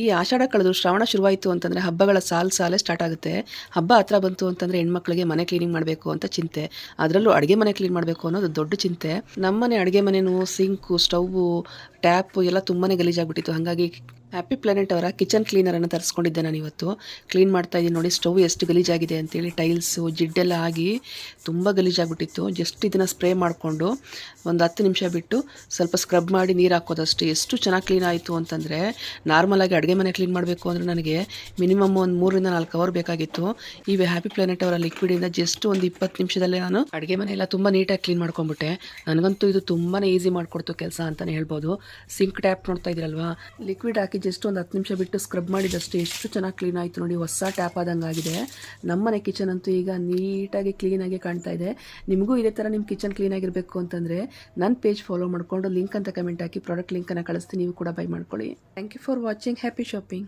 ಈ ಆಷಾಢ ಕಳೆದು ಶ್ರಾವಣ ಶುರುವಾಯಿತು ಅಂತಂದರೆ ಹಬ್ಬಗಳ ಸಾಲೇ ಸ್ಟಾರ್ಟ್ ಆಗುತ್ತೆ. ಹಬ್ಬ ಹತ್ರ ಬಂತು ಅಂತಂದರೆ ಹೆಣ್ಮಕ್ಳಿಗೆ ಮನೆ ಕ್ಲೀನಿಂಗ್ ಮಾಡಬೇಕು ಅಂತ ಚಿಂತೆ, ಅದರಲ್ಲೂ ಅಡುಗೆ ಮನೆ ಕ್ಲೀನ್ ಮಾಡಬೇಕು ಅನ್ನೋದು ದೊಡ್ಡ ಚಿಂತೆ. ನಮ್ಮನೆ ಅಡುಗೆ ಮನೆಯೂ ಸಿಂಕು, ಸ್ಟವ್ವು, ಟ್ಯಾಪು ಎಲ್ಲ ತುಂಬಾ ಗಲೀಜಾಗ್ಬಿಟ್ಟಿತ್ತು. ಹಾಗಾಗಿ ಹ್ಯಾಪಿ ಪ್ಲಾನೆಟ್ ಅವರ ಕಿಚನ್ ಕ್ಲೀನರನ್ನು ತರಿಸ್ಕೊಂಡಿದ್ದೆ ನಾನು ಇವತ್ತು. ಕ್ಲೀನ್ ಮಾಡ್ತಾ ಇದ್ದೀನಿ ನೋಡಿ, ಸ್ಟವ್ ಎಷ್ಟು ಗಲೀಜಾಗಿದೆ ಅಂತೇಳಿ. ಟೈಲ್ಸು ಜಿಡ್ಡೆಲ್ಲ ಆಗಿ ತುಂಬ ಗಲೀಜಾಗ್ಬಿಟ್ಟಿತ್ತು. ಜಸ್ಟ್ ಇದನ್ನು ಸ್ಪ್ರೇ ಮಾಡಿಕೊಂಡು ಒಂದು 10 ನಿಮಿಷ ಬಿಟ್ಟು ಸ್ವಲ್ಪ ಸ್ಕ್ರಬ್ ಮಾಡಿ ನೀರು ಹಾಕೋದಷ್ಟು. ಎಷ್ಟು ಚೆನ್ನಾಗಿ ಕ್ಲೀನ್ ಆಯಿತು ಅಂತಂದರೆ, ನಾರ್ಮಲಾಗಿ ಅಡುಗೆ ಮನೆ ಕ್ಲೀನ್ ಮಾಡಬೇಕು ಅಂದರೆ ನನಗೆ ಮಿನಿಮಮ್ ಒಂದು 3 ರಿಂದ 4 ಅವರ್ ಬೇಕಾಗಿತ್ತು. ಈ ಹ್ಯಾಪಿ ಪ್ಲಾನೆಟ್ ಅವರ ಲಿಕ್ವಿಡಿಂದ ಜಸ್ಟ್ ಒಂದು 20 ನಿಮಿಷದಲ್ಲೇ ನಾನು ಅಡುಗೆ ಮನೆ ಎಲ್ಲ ತುಂಬ ನೀಟಾಗಿ ಕ್ಲೀನ್ ಮಾಡ್ಕೊಂಡ್ಬಿಟ್ಟೆ. ನನಗಂತೂ ಇದು ತುಂಬಾ ಈಸಿ ಮಾಡಿಕೊಡ್ತು ಕೆಲಸ ಅಂತಲೇ ಹೇಳ್ಬೋದು. ಸಿಂಕ್ ಟ್ಯಾಪ್ ನೋಡ್ತಾ ಇದ್ದೀರಲ್ವಾ, ಲಿಕ್ವಿಡ್ ಹಾಕಿ ಜಸ್ಟ್ ಒಂದು 10 ನಿಮಿಷ ಬಿಟ್ಟು ಸ್ಕ್ರಬ್ ಮಾಡಿದಷ್ಟು ಎಷ್ಟು ಚೆನ್ನಾಗಿ ಕ್ಲೀನ್ ಆಯಿತು ನೋಡಿ. ಹೊಸ ಟ್ಯಾಪ್ ಆದಂಗೆ ಆಗಿದೆ. ನಮ್ಮನೆ ಕಿಚನ್ ಅಂತೂ ಈಗ ನೀಟಾಗಿ ಕ್ಲೀನಾಗಿ ಕಾಣ್ತಾ ಇದೆ. ನಿಮಗೂ ಇದೇ ಥರ ನಿಮ್ಮ ಕಿಚನ್ ಕ್ಲೀನಾಗಿರಬೇಕು ಅಂತಂದರೆ ನನ್ನ ಪೇಜ್ ಫಾಲೋ ಮಾಡಿಕೊಂಡು ಲಿಂಕ್ ಅಂತ ಕಮೆಂಟ್ ಹಾಕಿ ಪ್ರಾಡಕ್ಟ್ ಲಿಂಕನ್ನು ಕಳಿಸ್ತೀನಿ. ನೀವು ಕೂಡ ಬೈ ಮಾಡ್ಕೊಳ್ಳಿ. Thank you for watching. Happy shopping.